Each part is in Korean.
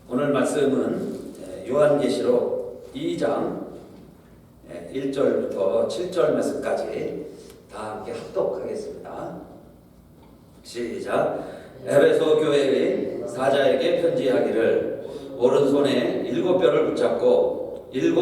오늘 말씀은 요한계시록 2장 1절부터 7절 말씀까지 다 함께 합독하겠습니다. 시작. 에베소 교회의 사자에게 편지하기를 오른손에 7뼈를 붙잡고 7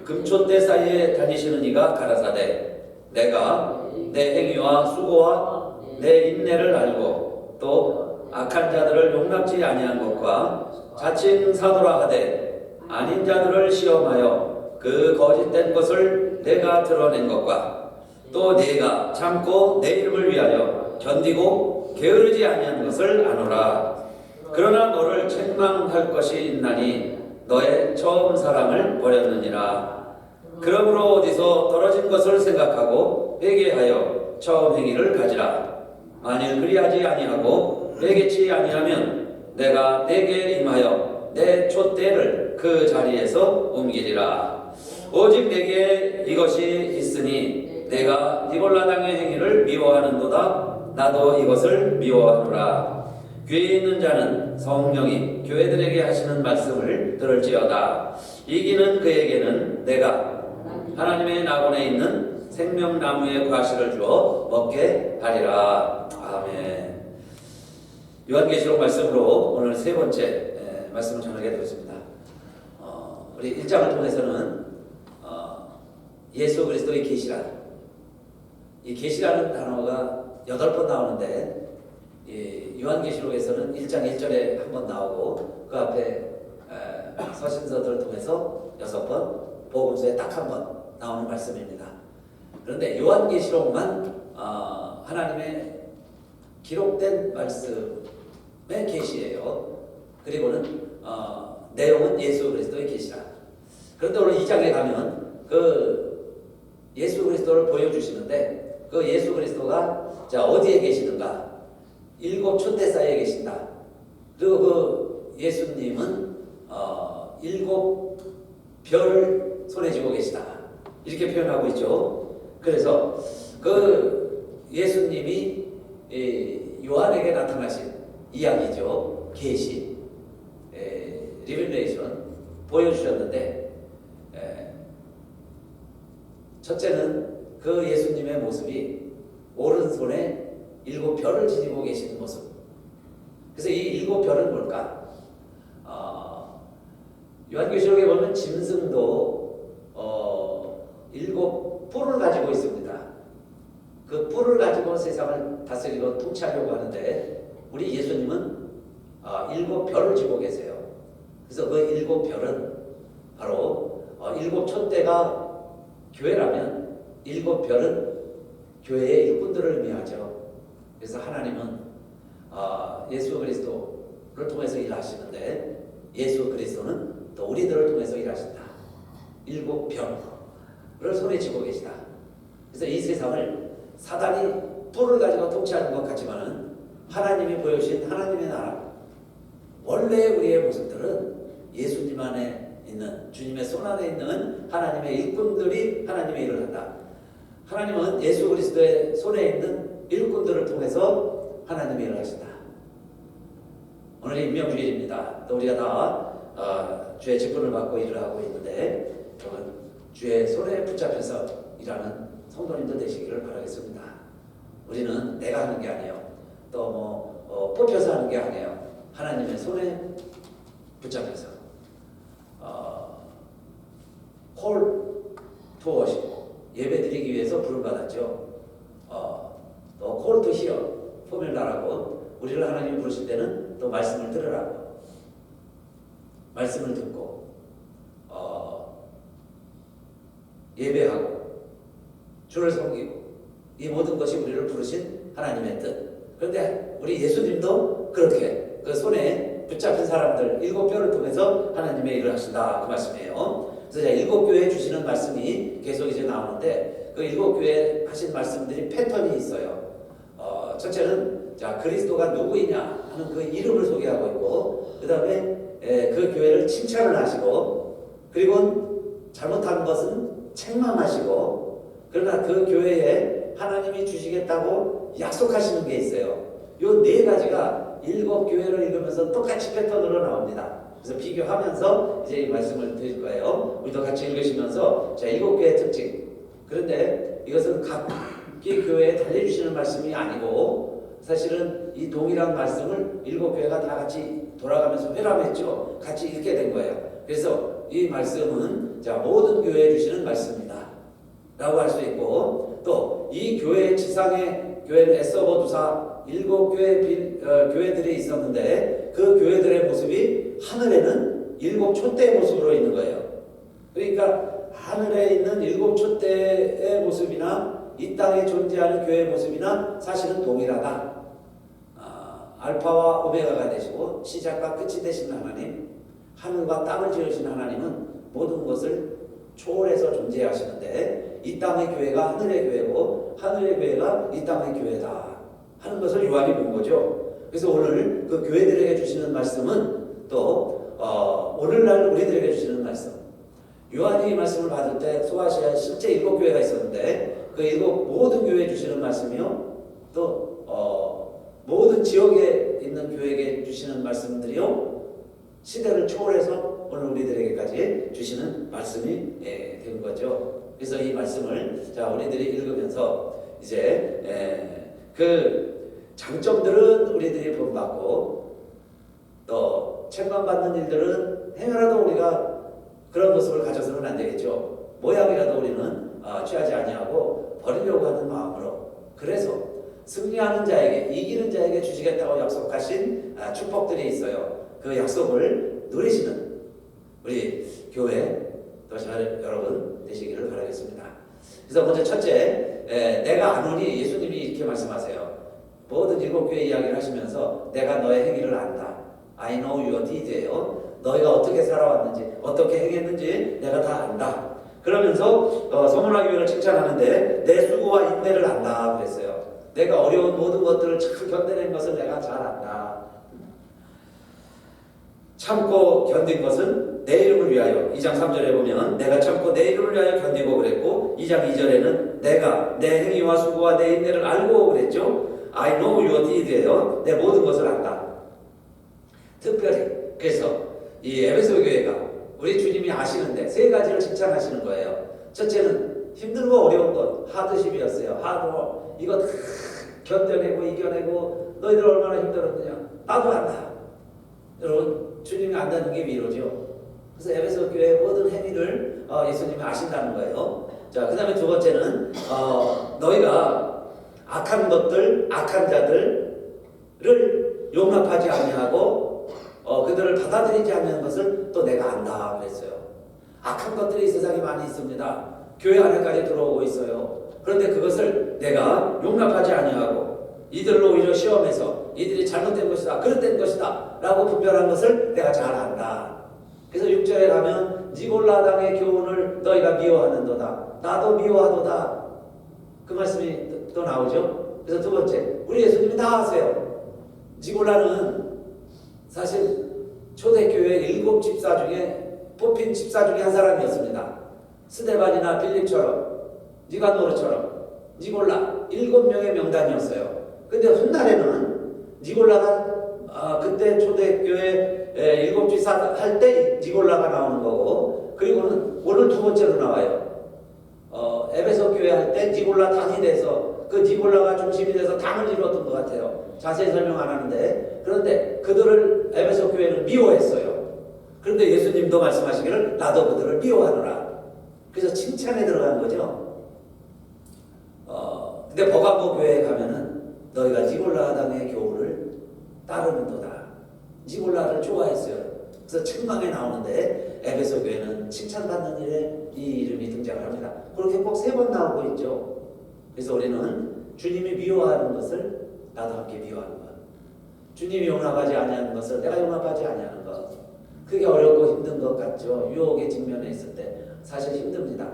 금촛대 사이에 다니시는 이가 가라사대 내가 내 행위와 수고와 내 인내를 알고 또 악한 자들을 용납지 아니한 것과 자칭 사도라 하되 아닌 자들을 시험하여 그 거짓된 것을 내가 드러낸 것과 또 네가 참고 내 이름을 위하여 견디고 게으르지 아니한 것을 아노라. 그러나 너를 책망할 것이 있나니 너의 처음 사랑을 버렸느니라. 그러므로 어디서 떨어진 것을 생각하고 회개하여 처음 행위를 가지라. 만일 그리하지 아니하고 회개치 아니하면 내가 내게 임하여 내 촛대를 그 자리에서 옮기리라. 오직 내게 이것이 있으니 내가 니골라 당의 행위를 미워하는도다. 나도 이것을 미워하노라. 귀에 있는 자는 성령이 교회들에게 하시는 말씀을 들을지어다. 이기는 그에게는 내가 하나님의 낙원에 있는 생명나무의 과실을 주어 먹게 하리라. 아멘. 요한계시록 말씀으로 오늘 세 번째 말씀을 전하게 되었습니다. 우리 1장을 통해서는 예수 그리스도의 계시란, 이 계시라는 단어가 8번 나오는데 요한계시록에서는 1장 1절에 한 번 나오고 그 앞에 서신서들을 통해서 6번, 복음서에 딱 한 번 나오는 말씀입니다. 그런데 요한계시록만 하나님의 기록된 말씀의 계시예요. 그리고는 내용은 예수 그리스도의 계시라. 그런데 오늘 2장에 가면 그 예수 그리스도를 보여주시는데 그 예수 그리스도가 자 어디에 계시는가? 7 촛대 사이에 계신다. 그리고 그 예수님은 7 별을 손에 쥐고 계시다. 이렇게 표현하고 있죠. 그래서 그 예수님이 요한에게 나타나신 이야기죠. 계시, 리빌레이션 보여주셨는데 첫째는 그 예수님의 모습이 오른손에 7 별을 지니고 계시는 모습. 그래서 이 7 별은 뭘까? 요한계시록에 보면 짐승도 7 뿔을 가지고 있습니다. 그 뿔을 가지고 세상을 다스리고 통치하려고 하는데 우리 예수님은 7 별을 쥐고 계세요. 그래서 그 7 별은 바로 7 촛대가 교회라면 7 별은 교회의 일꾼들을 의미하죠. 그래서 하나님은 예수 그리스도를 통해서 일하시는데 예수 그리스도는 또 우리들을 통해서 일하신다. 7 별을 손에 쥐고 계시다. 그래서 이 세상을 사단이 뿔을 가지고 통치하는 것 같지만은 하나님이 보여주신 하나님의 나라, 원래 우리의 모습들은 예수님 안에 있는, 주님의 손 안에 있는 하나님의 일꾼들이 하나님의 일을 한다. 하나님은 예수 그리스도의 손에 있는 일꾼들을 통해서 하나님의 일을 하신다. 오늘은 임명주일입니다. 또 우리가 다 주의 직분을 받고 일을 하고 있는데 여러분 주의 손에 붙잡혀서 일하는 성도님들 되시기를 바라겠습니다. 우리는 내가 하는 게 아니에요. 또 뽑혀서 하는 게 아니에요. 하나님의 손에 붙잡혀서 콜 투 워십, 예배드리기 위해서 부름받았죠. 또 콜 투 히어, 포뮬라라고 우리를 하나님이 부르실 때는 또 말씀을 들으라고, 말씀을 듣고 예배하고 주를 섬기고, 이 모든 것이 우리를 부르신 하나님의 뜻. 그런데 우리 예수님도 그렇게 그 손에 붙잡힌 사람들 7 뼈를 통해서 하나님의 일을 하신다, 그 말씀이에요. 그래서 7 교회에 주시는 말씀이 계속 이제 나오는데 그 7 교회에 하신 말씀들이 패턴이 있어요. 첫째는 자 그리스도가 누구이냐 하는 그 이름을 소개하고 있고, 그 다음에 그 교회를 칭찬을 하시고, 그리고 잘못한 것은 책망하시고, 그러나 그 교회에 하나님이 주시겠다고 약속하시는 게 있어요. 요 4가지가 7 교회를 읽으면서 똑같이 패턴으로 나옵니다. 그래서 비교하면서 이제 이 말씀을 드릴 거예요. 우리도 같이 읽으시면서 자, 7개의 특징. 그런데 이것은 각기 교회에 달려주시는 말씀이 아니고 사실은 이 동일한 말씀을 7교회가 다 같이 돌아가면서 회람했죠. 같이 읽게 된 거예요. 그래서 이 말씀은 자, 모든 교회에 주시는 말씀입니다 라고 할 수 있고, 또 이 교회 지상의 교회는 에서버두사 7교회 교회들이 있었는데 그 교회들의 모습이 하늘에는 7촛대의 모습으로 있는 거예요. 그러니까 하늘에 있는 7촛대의 모습이나 이 땅에 존재하는 교회의 모습이나 사실은 동일하다. 알파와 오메가가 되시고 시작과 끝이 되신 하나님, 하늘과 땅을 지으신 하나님은 모든 것을 초월해서 존재하시는데 이 땅의 교회가 하늘의 교회고 하늘의 교회가 이 땅의 교회다 하는 것을 요한이 본 거죠. 그래서 오늘 그 교회들에게 주시는 말씀은 또 오늘날 우리들에게 주시는 말씀. 요한이 이 말씀을 받을 때 소아시아에 실제 7교회가 있었는데 그 모든 교회에 주시는 말씀이요, 또 모든 지역에 있는 교회에게 주시는 말씀들이요, 시대를 초월해서 오늘 우리들에게까지 주시는 말씀이 된 거죠. 그래서 이 말씀을 자, 우리들이 읽으면서 이제 그 장점들은 우리들이 본받고 또 책망받는 일들은 행여라도 우리가 그런 모습을 가져서는 안 되겠죠. 모양이라도 우리는 취하지 아니하고 버리려고 하는 마음으로, 그래서 승리하는 자에게, 이기는 자에게 주시겠다고 약속하신 축복들이 있어요. 그 약속을 누리시는 우리 교회 또 여러분 되시기를 바라겠습니다. 그래서 먼저 첫째, 내가 아노니, 예수님이 이렇게 말씀하세요. 모든 7교회 이야기를 하시면서 내가 너의 행위를 안다. I know your deed예요. 너희가 어떻게 살아왔는지, 어떻게 행했는지 내가 다 안다. 그러면서 서문화 교회를 칭찬하는데 내 수고와 인내를 안다 그랬어요. 내가 어려운 모든 것들을 잘 견뎌낸 것을 내가 잘 안다. 참고 견딘 것은 내 이름을 위하여. 2장 3절에 보면 내가 참고 내 이름을 위하여 견디고 그랬고, 2장 2절에는 내가 내 행위와 수고와 내 인내를 알고 그랬죠. I know your deed예요. 내 모든 것을 안다. 특별히 그래서 이 에베소 교회가 우리 주님이 아시는데 3가지를 칭찬하시는 거예요. 첫째는 힘들고 어려운 것, 하드십이었어요. 하드워. 이거 다 견뎌내고 이겨내고 너희들 얼마나 힘들었느냐. 나도 안다. 여러분, 주님이 안다는 게 위로죠. 그래서 에베소 교회의 모든 행위를 예수님이 아신다는 거예요. 자, 그 다음에 두 번째는 너희가 악한 것들, 악한 자들을 용납하지 아니하고 그들을 받아들이지 않는 것을 또 내가 안다 그랬어요. 악한 것들이 이 세상에 많이 있습니다. 교회 안에까지 들어오고 있어요. 그런데 그것을 내가 용납하지 아니하고 이들로 오히려 시험해서 이들이 잘못된 것이다, 그릇된 것이다 라고 분별한 것을 내가 잘 안다. 그래서 6절에 가면 니골라당의 교훈을 너희가 미워하는도다. 나도 미워하도다. 그 말씀이 또 나오죠. 그래서 두 번째, 우리 예수님이 다 아세요. 니골라는 사실 초대교회 7집사 중에 뽑힌 집사 중에 한 사람이었습니다. 스데반이나 빌립처럼, 니가노르처럼 니골라 7명의 명단이었어요. 근데 훗날에는 니골라가 그때 초대교회 7집사 할 때 니골라가 나오는 거고, 그리고는 오늘 두 번째로 나와요. 에베소 교회 할 때 니골라 당이 돼서 그 니골라가 중심이 돼서 당을 이루었던 것 같아요. 자세히 설명 안 하는데, 그런데 그들을 에베소 교회는 미워했어요. 그런데 예수님도 말씀하시기를 나도 그들을 미워하노라. 그래서 칭찬에 들어간 거죠. 근데 버가모 교회에 가면은 너희가 니골라당의 교훈을 따르는도다. 니골라를 좋아했어요. 그래서 책망에 나오는데 에베소 교회는 칭찬받는 일에 이 이름이 등장을 합니다. 그렇게 꼭 3번 나오고 있죠. 그래서 우리는 주님이 미워하는 것을 나도 함께 미워하는 것, 주님이 용납하지 아니하는 것을 내가 용납하지 아니하는 것, 그게 어렵고 힘든 것 같죠. 유혹에 직면해 있을 때 사실 힘듭니다.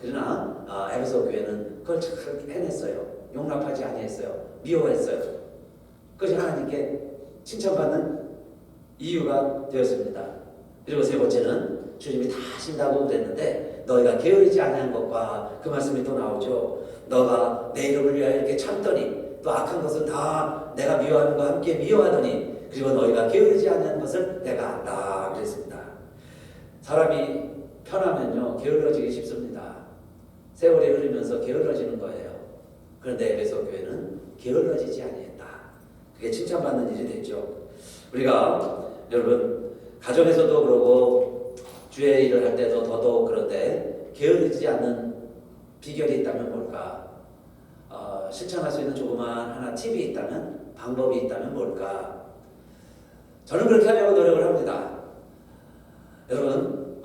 그러나 에베소 교회는 그걸 잘 해냈어요. 용납하지 아니했어요. 미워했어요. 그것이 하나님께 칭찬받는 이유가 되었습니다. 그리고 세 번째는 주님이 다 하신다고 그랬는데 너희가 게으르지 아니한 것과 그 말씀이 또 나오죠. 너가 내 이름을 위하여 이렇게 참더니 또 악한 것은 다 내가 미워하는 것과 함께 미워하더니 그리고 너희가 게으르지 아니한 것을 내가 안다 그랬습니다. 사람이 편하면요 게을러지기 쉽습니다. 세월이 흐르면서 게을러지는 거예요. 그런데 에베소 교회는 게을러지지 아니했다. 그게 칭찬받는 일이 됐죠. 우리가 여러분 가정에서도 그러고 주의 일을 할 때도 더더욱 그런데 게을르지 않는 비결이 있다면 뭘까? 실천할 수 있는 조그만 하나 팁이 있다면, 방법이 있다면 뭘까? 저는 그렇게 하려고 노력을 합니다. 여러분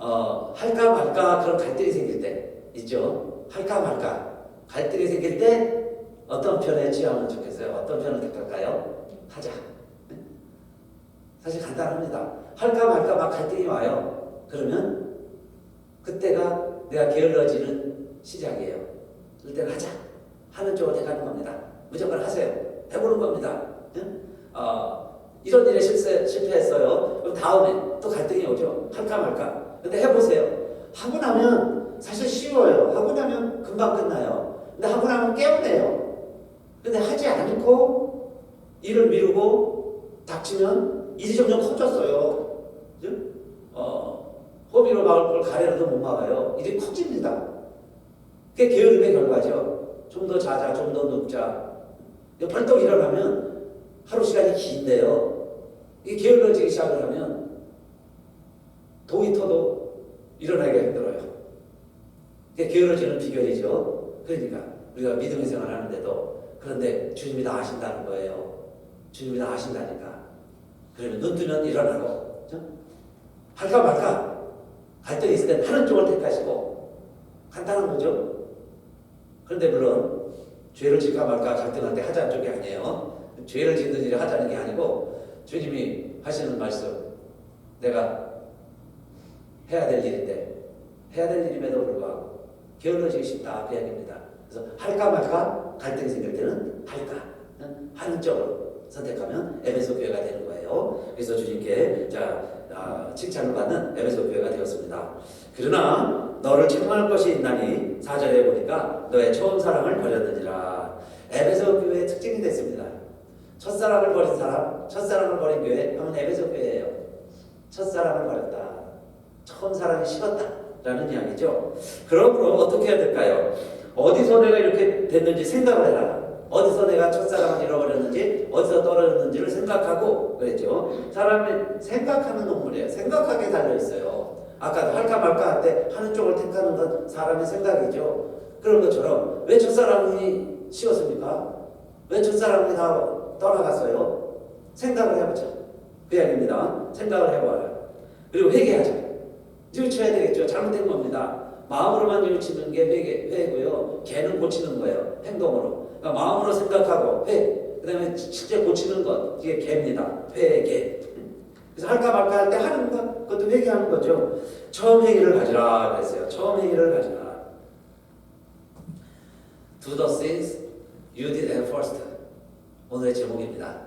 할까 말까 그런 갈등이 생길 때 있죠. 할까 말까 갈등이 생길 때 어떤 편에 취하면 좋겠어요? 어떤 편을 택할까요? 하자. 사실 간단합니다. 할까 말까 막 갈등이 와요. 그러면 그때가 내가 게을러지는 시작이에요. 그럴 땐 하자 하는 쪽을 택하는 겁니다. 무조건 하세요. 해보는 겁니다. 이런 일에 실패했어요. 그럼 다음에 또 갈등이 오죠. 할까 말까. 근데 해보세요. 하고 나면 사실 쉬워요. 하고 나면 금방 끝나요. 근데 하고 나면 깨우네요. 근데 하지 않고 일을 미루고 닥치면 일이 점점 커졌어요. 그죠? 호미로 막을 걸 가래로도 못 막아요. 일이 커집니다. 그게 게으름의 결과죠. 좀 더 자자, 좀 더 눕자. 벌떡 일어나면 하루 시간이 긴데요. 이게 게을러지기 시작을 하면 동이 터도 일어나기가 힘들어요. 그게 게을러지는 비결이죠. 그러니까 우리가 믿음의 생활을 하는데도 그런데 주님이 다 아신다는 거예요. 주님이 다 아신다니까. 그러면 눈 뜨면 일어나고 그렇죠? 할까 말까 갈등이 있을 땐 하는 쪽을 택하시고 간단한 거죠. 그런데 물론 죄를 질까 말까 갈등할 때 하자는 쪽이 아니에요. 죄를 짓는 일을 하자는 게 아니고 주님이 하시는 말씀 내가 해야 될 일인데 해야 될 일임에도 불구하고 게을러지기 쉽다 그 이야기입니다. 그래서 할까 말까 갈등이 생길 때는 할까 하는 쪽으로 선택하면 에베소 교회가 되는 거예요. 그래서 주님께 칭찬을 받는 에베소 교회가 되었습니다. 그러나 너를 책망할 것이 있나니 4절에 보니까 너의 처음 사랑을 버렸느니라. 에베소 교회의 특징이 됐습니다. 첫사랑을 버린 사람, 첫사랑을 버린 교회 하면 에베소 교회예요. 첫사랑을 버렸다. 처음 사랑이 식었다 라는 이야기죠. 그러므로 어떻게 해야 될까요? 어디서 내가 이렇게 됐는지 생각을 해라. 어디서 내가 첫사랑을 잃어버렸는지 어디서 떨어졌는지를 생각하고 그랬죠. 사람이 생각하는 동물이에요. 생각하게 달려있어요. 아까 할까 말까 할 때 하는 쪽을 택하는 건 사람의 생각이죠. 그런 것처럼 왜 첫사랑이 식었습니까? 왜 첫사랑이 다 떠나갔어요? 생각을 해보죠. 그 이야기입니다. 생각을 해봐요. 그리고 회개하자. 뉘우쳐야 되겠죠. 잘못된 겁니다. 마음으로만 뉘우치는 게 회고요. 개는 고치는 거예요. 행동으로. 그러니까 마음으로 생각하고 회. 그 다음에 실제 고치는 것. 이게 개입니다. 회개. 그래서 할까 말까 할 때 하는 것. 그것도 회개하는 거죠. 처음 행위를 가지라 그랬어요. 처음 행위를 가지라. Do the things you did at first. 오늘의 제목입니다.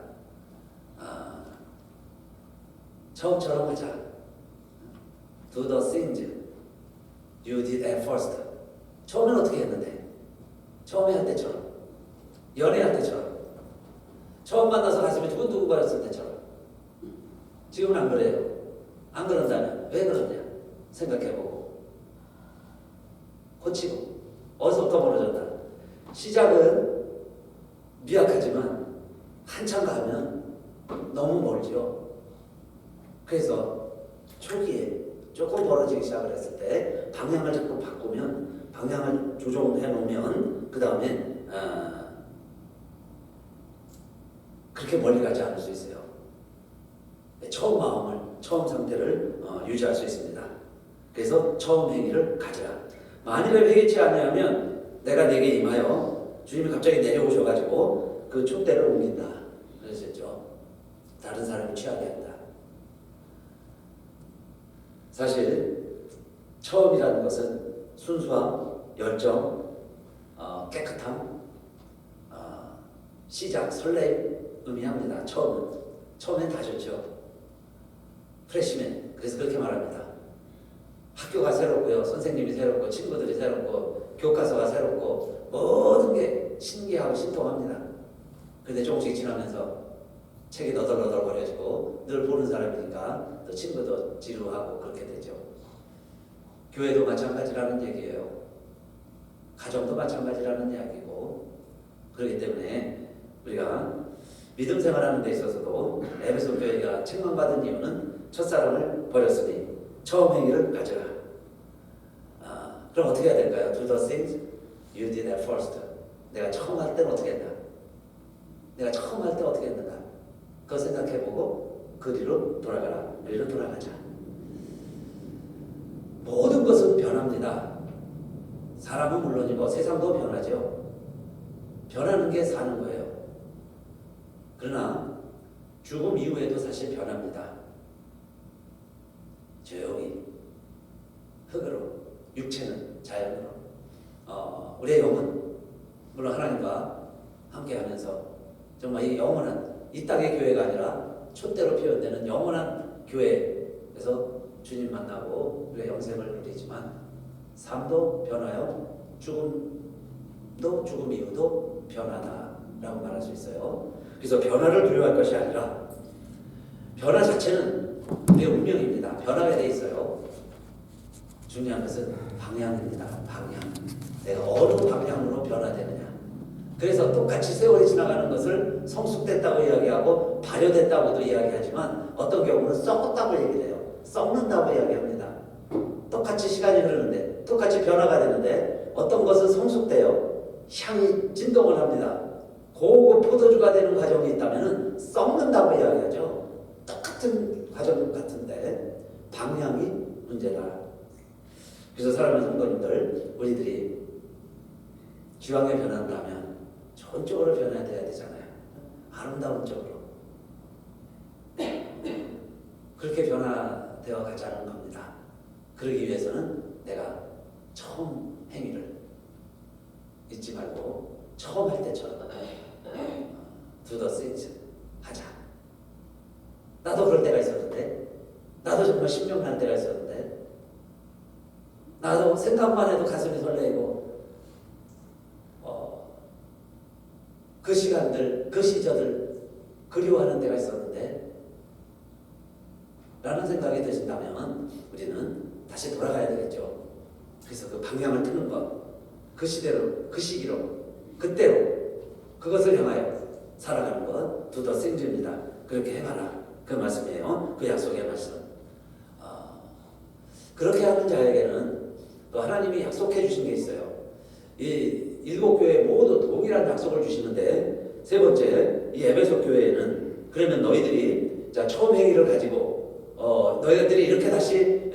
처음처럼 하자. Do the things you did at first. 처음엔 어떻게 했는데? 처음에 할 때처럼. 연애할 때처럼. 처음 만나서 가슴이 두근두근거렸을 때처럼. 지금은 안 그래요. 안 그런다면 왜 그러냐? 생각해보고. 고치고. 어디서부터 벌어졌나? 시작은 미약하지만 한참 가면 너무 멀죠. 그래서 초기에 조금 벌어지기 시작을 했을 때 방향을 자꾸 바꾸면 방향을 조정해 놓으면 그 다음에 그렇게 멀리 가지 않을 수 있어요. 처음 마음을 처음 상태를 유지할 수 있습니다. 그래서 처음 행위를 가져라. 만일에 회개치 아니하면 내가 내게 임하여 주님이 갑자기 내려오셔가지고 그 촛대를 옮긴다 그러셨죠. 다른 사람이 취하게 한다. 사실 처음이라는 것은 순수함, 열정, 깨끗함, 시작, 설렘 의미합니다. 처음엔 다 좋죠. 프레시맨. 그래서 그렇게 말합니다. 학교가 새롭고요. 선생님이 새롭고 친구들이 새롭고 교과서가 새롭고 모든 게 신기하고 신통합니다. 그런데 조금씩 지나면서 책이 너덜너덜 거려지고 늘 보는 사람이니까 또 친구도 지루하고 그렇게 되죠. 교회도 마찬가지라는 얘기예요. 가정도 마찬가지라는 이야기고, 그렇기 때문에 우리가 믿음 생활하는 데 있어서도 에베소 교회가 책망받은 이유는 첫사랑을 버렸으니 처음 행위를 가져라. 그럼 어떻게 해야 될까요? Do the things you did at first. 내가 처음 할 때는 어떻게 했나? 내가 처음 할 때 어떻게 했는가? 그거 생각해보고 그 뒤로 돌아가라. 그 뒤로 돌아가자. 모든 것은 변합니다. 사람은 물론이고 세상도 변하죠. 변하는 게 사는 거예요. 그러나 죽음 이후에도 사실 변합니다. 조용히 흙으로, 육체는 자연으로. 우리의 영은 물론 하나님과 함께하면서 정말 이 영원한, 이 땅의 교회가 아니라 촛대로 피어되는 영원한 교회에서 주님 만나고 우리의 영생을 누리지만 삶도 변하여 죽음도 죽음 이후도 변하다라고 말할 수 있어요. 그래서 변화를 두려워할 것이 아니라 변화 자체는 우리의 운명입니다. 변하게 돼 있어요. 중요한 것은 방향입니다. 방향. 내가 어느 방향으로 변화되느냐. 그래서 똑같이 세월이 지나가는 것을 성숙됐다고 이야기하고 발효됐다고도 이야기하지만 어떤 경우는 썩었다고 얘기를 해요. 썩는다고 이야기합니다. 똑같이 시간이 흐르는데, 똑같이 변화가 되는데 어떤 것은 성숙돼요. 향이 진동을 합니다. 고급 포도주가 되는 과정이 있다면 썩는다고 이야기하죠. 똑같은 과정 같은데 방향이 문제다. 그래서 사랑하는 성도님들, 우리들이 기왕에 변한다면 좋은 쪽으로 변해야 되잖아요. 아름다운 쪽으로. 그렇게 변화되어 가자는 겁니다. 그러기 위해서는 내가 처음 행위를 잊지 말고 처음 할 때처럼 do the things 하자. 나도 그럴 때가 있었는데, 나도 정말 신명나는 때가 있었는데, 나도 생각만 해도 가슴이 설레이고 그 시간들, 그 시절을 그리워하는 때가 있었는데 라는 생각이 드신다면 우리는 다시 돌아가야 되겠죠. 그래서 그 방향을 트는 것, 그 시대로, 그 시기로, 그때로 그것을 향하여 살아가는 것, do the things입니다. 그렇게 해봐라. 그 말씀이에요. 그 약속의 말씀. 그렇게 하는 자에게는 또 하나님이 약속해 주신 게 있어요. 이 7교회 모두 동일한 약속을 주시는데, 세 번째, 이 에베소 교회에는 그러면 너희들이 처음 행위를 가지고 너희들이 이렇게 다시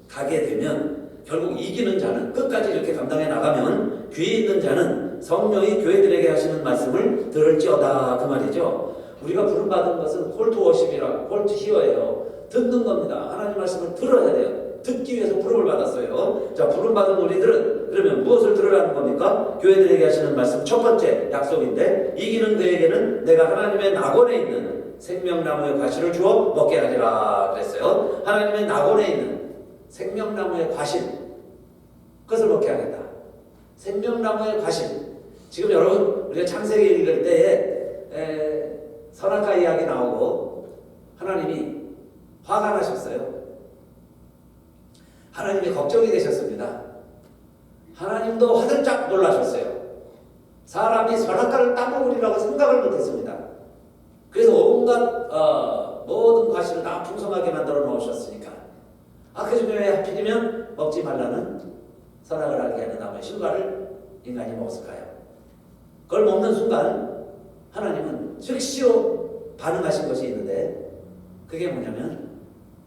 가게 되면 결국 이기는 자는, 끝까지 이렇게 감당해 나가면 귀 있는 자는 성령이 교회들에게 하시는 말씀을 들을지어다, 그 말이죠. 우리가 부름받은 것은 콜투워십이라고, 콜투히어예요. 듣는 겁니다. 하나님 말씀을 들어야 돼요. 듣기 위해서 부름을 받았어요. 자, 부름받은 우리들은 그러면 무엇을 들으라는 겁니까? 교회들에게 하시는 말씀 첫 번째 약속인데, 이기는 그에게는 내가 하나님의 낙원에 있는 생명나무의 과실을 주어 먹게 하리라 그랬어요. 하나님의 낙원에 있는 생명나무의 과실, 그것을 먹게 하겠다. 생명나무의 과실. 지금 여러분 우리가 창세기 읽을 때에 선악과 이야기 나오고 하나님이 화가 나셨어요. 하나님이 걱정이 되셨습니다. 하나님도 화들짝 놀라셨어요. 사람이 선악과를 따먹으리라고 생각을 못했습니다. 그래서 온갖 모든 과실을 다 풍성하게 만들어 놓으셨으니까, 그 중에 왜 하필이면 먹지 말라는 선악을 알게 하는 나무의 실과를 인간이 먹었을까요? 그걸 먹는 순간 하나님은 즉시로 반응하신 것이 있는데, 그게 뭐냐면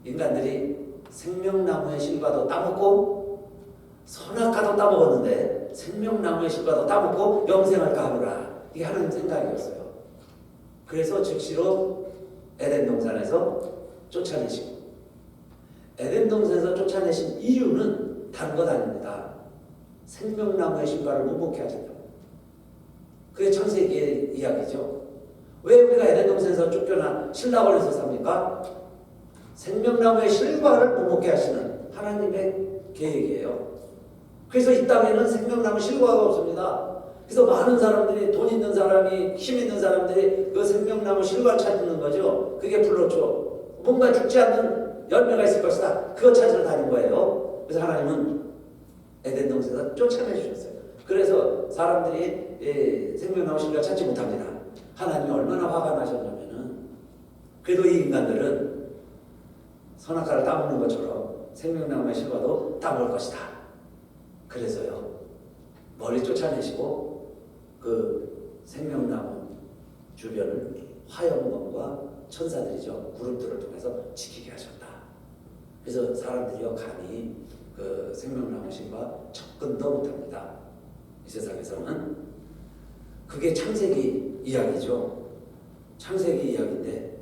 인간들이 생명나무의 실과도 따먹고 선악과도 따먹었는데 생명나무의 실과도 따먹고 영생할까 하노라. 이게 하나님 생각이었어요. 그래서 즉시로 에덴 동산에서 쫓아내시고, 에덴 동산에서 쫓아내신 이유는 다른 것 아닙니다. 생명나무의 실과를 못 먹게 하셨다. 그게 창세기의 이야기죠. 왜 우리가 에덴 동산에서 쫓겨나 신라원에서 삽니까? 생명나무의 실과를 못 먹게 하시는 하나님의 계획이에요. 그래서 이 땅에는 생명나무 실과가 없습니다. 그래서 많은 사람들이, 돈 있는 사람이, 힘 있는 사람들이 그 생명나무 실과 찾는 거죠. 그게 불로초. 뭔가 죽지 않는 열매가 있을 것이다. 그거 찾으러 다닌 거예요. 그래서 하나님은 에덴 동산에서 쫓아내 주셨어요. 그래서 사람들이 생명나무 실과를 찾지 못합니다. 하나님이 얼마나 화가 나셨냐면은 그래도 이 인간들은 선악과를 따먹는 것처럼 생명나무의 실과도 따먹을 것이다. 그래서요 멀리 쫓아내시고 그 생명나무 주변을 화염검과 천사들이죠 구름들을 통해서 지키게 하셨다. 그래서 사람들이요 감히 그 생명나무 실과 접근도 못합니다. 이 세상에서는 그게 창세기 이야기죠. 창세기 이야기인데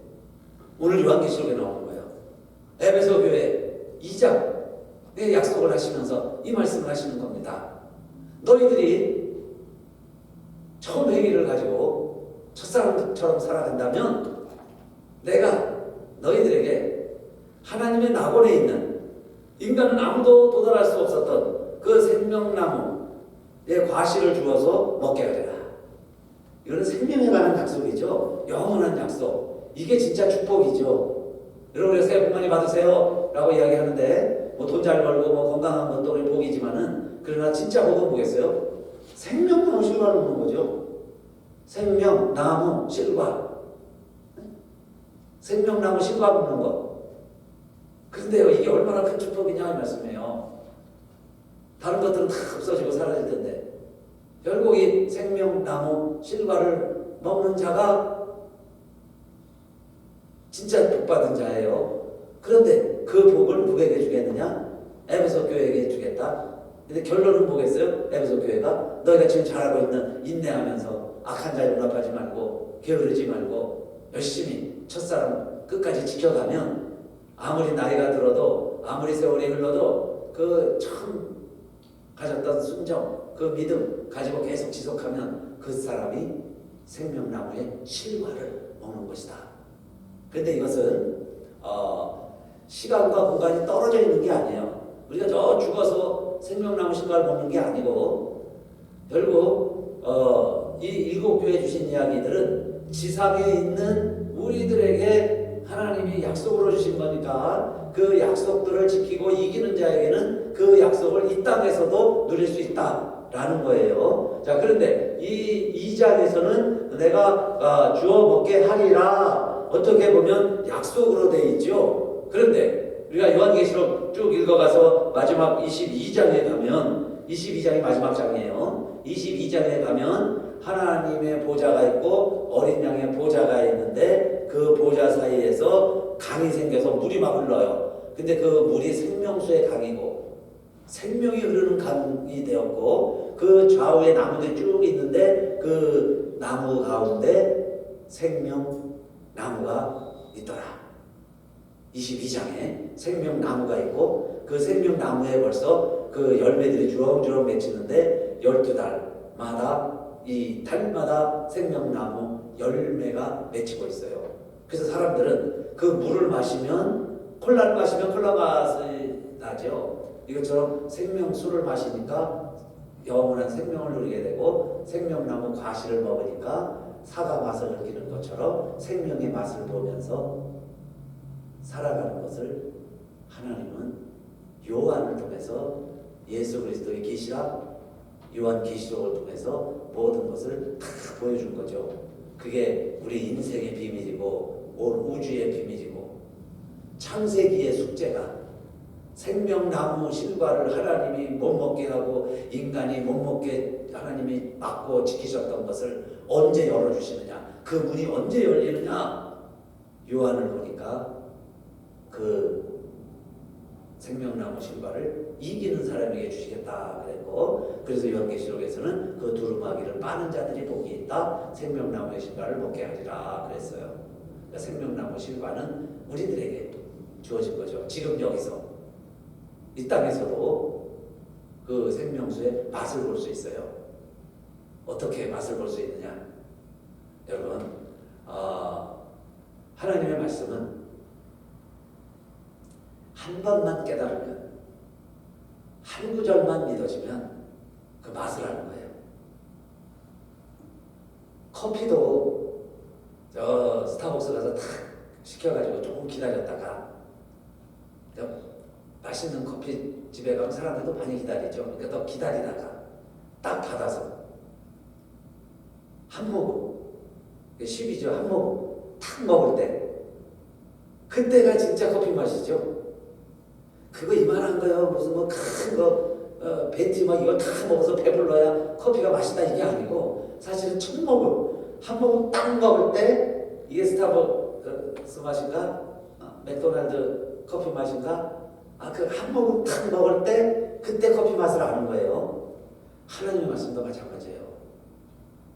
오늘 요한계시록에 나오는 거예요. 에베소 교회 2장의 약속을 하시면서 이 말씀을 하시는 겁니다. 너희들이 처음 행위를 가지고 첫사람처럼 살아간다면 내가 너희들에게 하나님의 낙원에 있는 인간은 아무도 도달할 수 없었던 그 생명나무의 과실을 주어서 먹게 하리라. 이거는 생명에 관한 약속이죠. 영원한 약속. 이게 진짜 축복이죠. 여러분 그래서 새해 복 많이 받으세요 라고 이야기하는데 뭐 돈 잘 벌고 뭐 건강한 것도 복이지만은 그러나 진짜 복은 뭐겠어요? 생명나무 실과를 먹는 거죠. 생명나무 실과. 생명나무 실과 먹는 거. 그런데요 이게 얼마나 큰 축복이냐 이 말씀이에요. 다른 것들은 다 없어지고 사라질 텐데 결국 이 생명나무 실과를 먹는 자가 진짜 복받은 자예요. 그런데 그 복을 누구에게 주겠느냐? 에베소 교회에게 주겠다. 근데 결론은 뭐겠어요? 에베소 교회가 너희가 지금 잘하고 있는 인내하면서 악한 자에 연합하지 말고 게으르지 말고 열심히 첫사람 끝까지 지켜가면 아무리 나이가 들어도 아무리 세월이 흘러도 그 처음 가졌던 순정 그 믿음 가지고 계속 지속하면 그 사람이 생명나무의 실과를 먹는 것이다. 그런데 이것은 시간과 공간이 떨어져 있는 게 아니에요. 우리가 저 죽어서 생명나무 실과를 먹는 게 아니고 결국 이 일곱 교회 주신 이야기들은 지상에 있는 우리들에게 하나님이 약속으로 주신 거니까 그 약속들을 지키고 이기는 자에게는 그 약속을 이 땅에서도 누릴 수 있다라는 거예요. 자, 그런데 이 2장에서는 내가 주어 먹게 하리라 어떻게 보면 약속으로 되어 있죠. 그런데 우리가 요한계시록 쭉 읽어가서 마지막 22장에 가면 22장이 마지막 장이에요. 22장에 가면 하나님의 보좌가 있고 어린 양의 보좌가 있는데 그 보좌 사이에서 강이 생겨서 물이 막 흘러요. 근데 그 물이 생명수의 강이고 생명이 흐르는 강이 되었고 그 좌우에 나무들이 쭉 있는데 그 나무 가운데 생명나무가 있더라. 22장에 생명나무가 있고 그 생명나무에 벌써 그 열매들이 주렁주렁 맺히는데 12달마다 이 달마다 생명나무 열매가 맺히고 있어요. 그래서 사람들은 그 물을 마시면 콜라를 마시면 콜라 맛이 나죠. 이것처럼 생명수를 마시니까 영원한 생명을 누리게 되고 생명나무 과실을 먹으니까 사과 맛을 느끼는 것처럼 생명의 맛을 보면서 살아가는 것을 하나님은 요한을 통해서 예수 그리스도의 계시라 요한계시록을 통해서 모든 것을 다 보여준 거죠. 그게 우리 인생의 비밀이고 온 우주의 비밀이고 창세기의 숙제가 생명나무 실과를 하나님이 못 먹게 하고 인간이 못 먹게 하나님이 막고 지키셨던 것을 언제 열어주시느냐, 그 문이 언제 열리느냐. 요한을 보니까 그 생명나무 실과를 이기는 사람에게 주시겠다 그랬고, 그래서 요한계시록에서는 그 두루마기를 빠는 자들이 복이 있다, 생명나무의 실과를 먹게 하리라 그랬어요. 그러니까 생명나무 실과는 우리들에게 주어진 거죠. 지금 여기서 이 땅에서도 그 생명수의 맛을 볼 수 있어요. 어떻게 맛을 볼 수 있느냐? 여러분, 하나님의 말씀은 한 번만 깨달으면, 한 구절만 믿어지면 그 맛을 아는 거예요. 커피도 저 스타벅스 가서 탁 시켜가지고 조금 기다렸다가 맛있는 커피집에 가면 사람들도 많이 기다리죠. 그러니까 더 기다리다가 딱 받아서 한 모금, 10이죠. 한 모금 탁 먹을 때 그때가 진짜 커피 맛이죠. 그거 이만한 거요. 무슨 뭐 큰 거 벤티 막 이거 다 먹어서 배불러야 커피가 맛있다 이게 아니고 사실은 첫 모금 한 모금 딱 먹을 때 이게 스타벅스 맛인가 맥도날드 커피 맛인가 그 한 모금 딱 먹을 때 그때 커피 맛을 아는 거예요. 하나님의 말씀도 마찬가지예요.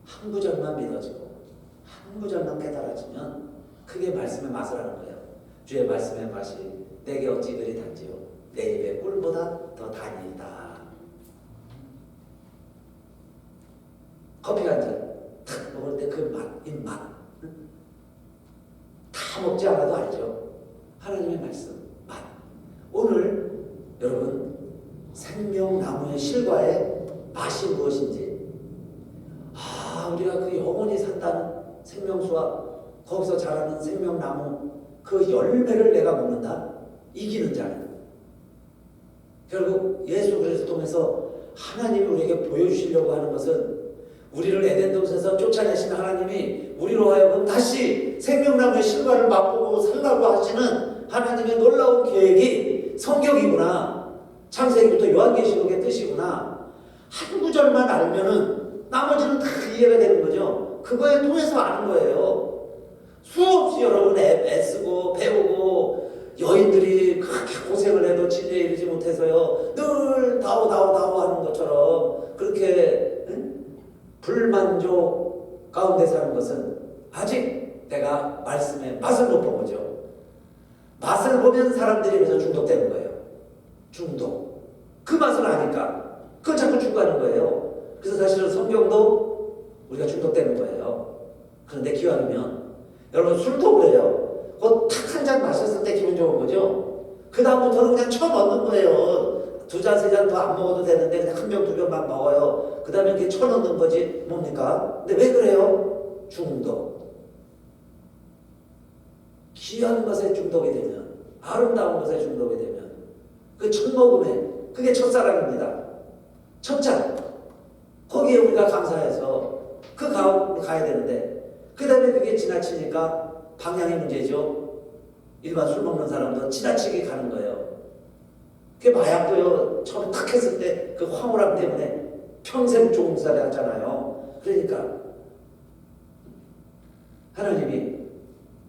한 구절만 믿어지고 한 구절만 깨달아지면 그게 말씀의 맛을 아는 거예요. 주의 말씀의 맛이 내게 어찌 그리 단지요 내 입의 꿀보다 더 단이다. 커피 한 잔 탁 먹을 때 그 맛, 입맛 다 먹지 않아도 알죠. 하나님의 말씀 맛. 오늘 여러분 생명나무의 실과의 맛이 무엇인지 우리가 그 영원히 산다는 생명수와 거기서 자라는 생명나무 그 열매를 내가 먹는다. 이기는 자는 결국 예수 그리스도 통해서 하나님이 우리에게 보여주시려고 하는 것은 우리를 에덴 동산에서 쫓아내신 하나님이 우리로 하여금 다시 생명나무의 실과를 맛보고 살라고 하시는 하나님의 놀라운 계획이 성경이구나. 창세기부터 요한계시록의 뜻이구나. 한 구절만 알면은 나머지는 다 이해가 되는 거죠. 그거에 통해서 아는 거예요. 수없이 여러분 애쓰고 배우고 여인들이 그렇게 고생을 해도 진리에 이르지 못해서요. 늘 다오 하는 것처럼 그렇게 불만족 가운데 사는 것은 아직 내가 말씀의 맛을 못 본 거죠. 맛을 보면 사람들이 그래서 중독되는 거예요. 중독. 그 맛을 아니까 그걸 자꾸 추구하는 거예요. 그래서 사실은 성경도 우리가 중독되는 거예요. 그런데 기왕이면 여러분 술도 그래요. 그거 탁 한 잔 마셨을 때 기분 좋은 거죠. 그 다음부터는 그냥 쳐넣는 거예요. 2잔, 3잔 더 안 먹어도 되는데 그냥 한 병, 2병만 먹어요. 그 다음에 이렇게 쳐넣는 거지 뭡니까? 근데 왜 그래요? 중독. 귀한 것에 중독이 되면 아름다운 것에 중독이 되면 그 첫 모금에 그게 첫사랑입니다. 첫 잔. 거기에 우리가 감사해서 그 가운데 가야 되는데 그 다음에 그게 지나치니까 방향의 문제죠. 일반 술 먹는 사람도 지나치게 가는 거예요. 그게 마약도요. 처음에 탁 했을 때 그 황홀함 때문에 평생 종살이 하잖아요. 그러니까 하나님이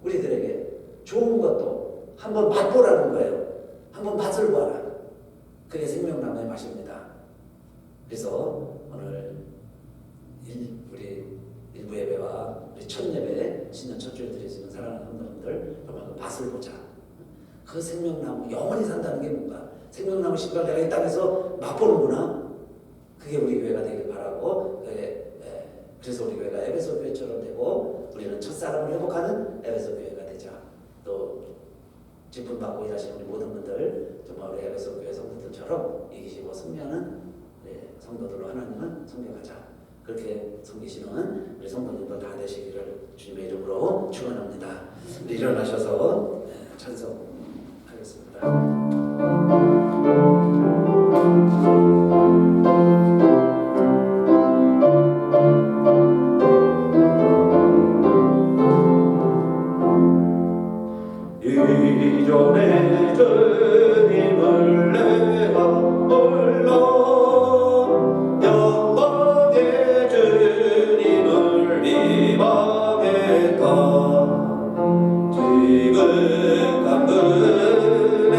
우리들에게 좋은 것도 한번 맛보라는 거예요. 한번 맛을 보아라. 그게 생명나무의 맛입니다. 그래서 오늘 우리 일부 예배와 우리 첫 예배 신년 첫 주에 드리시는 사랑하는 성도님들 정말 그 맛을 보자. 그 생명나무 영원히 산다는 게 뭔가 생명나무 신발 내가 이 땅에서 맛보는구나. 그게 우리 교회가 되길 바라고 그래서 우리 교회가 에베소 교회처럼 되고 우리는 첫사랑을 회복하는 에베소 교회가 되자. 또 직분 받고 일하시는 우리 모든 분들 정말 우리 에베소 교회 성도들처럼 이기시고 승리하는 성도들로 하나님은 섬겨가자. 그렇게 섬기시는 우리 성도님들 다 되시기를 주님의 이름으로 축원합니다. 우리 일어나셔서 찬송하겠습니다. 이전에 주님을 내가 몰라 영광의 주님을 비방했다. 지극한 은혜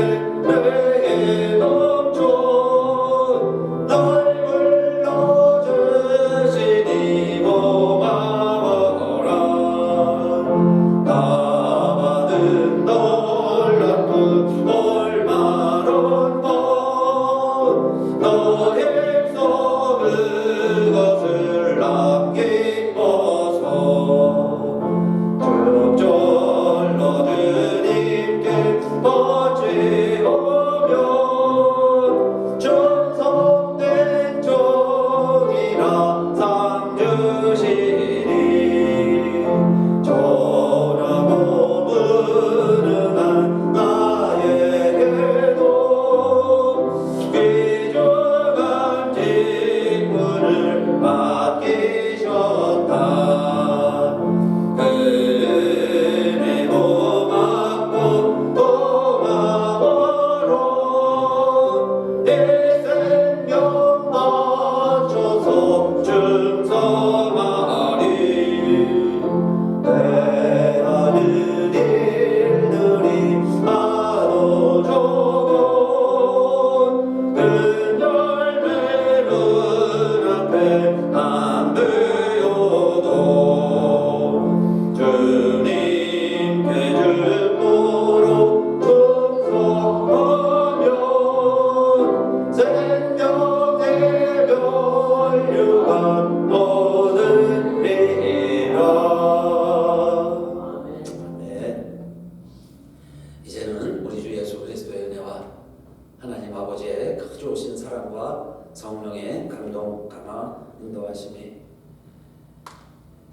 아버지의 그 좋으신 사랑과 성령의 감동, 감화, 인도하심이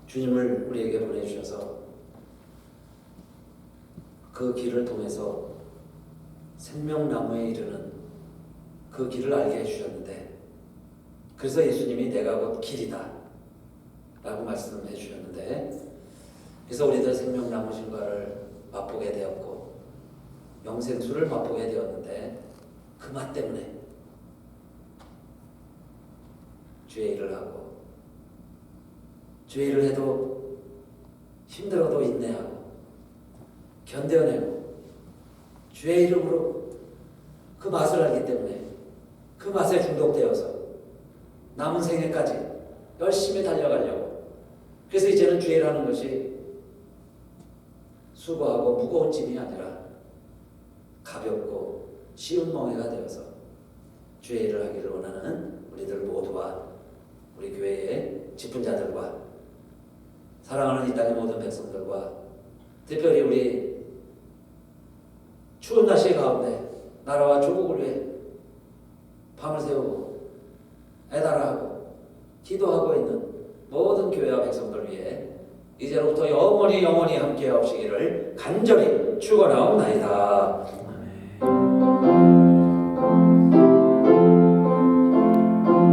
주님을 우리에게 보내주셔서 그 길을 통해서 생명나무에 이르는 그 길을 알게 해주셨는데, 그래서 예수님이 내가 곧 길이다 라고 말씀해 주셨는데, 그래서 우리들 생명나무신과를 맛보게 되었고 영생수를 맛보게 되었는데, 그 맛 때문에 주의 일을 하고, 주의 일을 해도 힘들어도 인내하고 견뎌내고 주의 이름으로 그 맛을 알기 때문에 그 맛에 중독되어서 남은 생애까지 열심히 달려가려고, 그래서 이제는 주의 일을 하는 것이 수고하고 무거운 짐이 아니라 가볍고 쉬운 멍해가 되어서 주의 일을 하기를 원하는 우리들 모두와 우리 교회의 직분자들과 사랑하는 이 땅의 모든 백성들과 특별히 우리 추운 날씨 가운데 나라와 조국을 위해 밤을 새우고 애달아하고 기도하고 있는 모든 교회와 백성들 위해 이제로부터 영원히 함께 하시기를 간절히 축원하옵나이다. 아멘.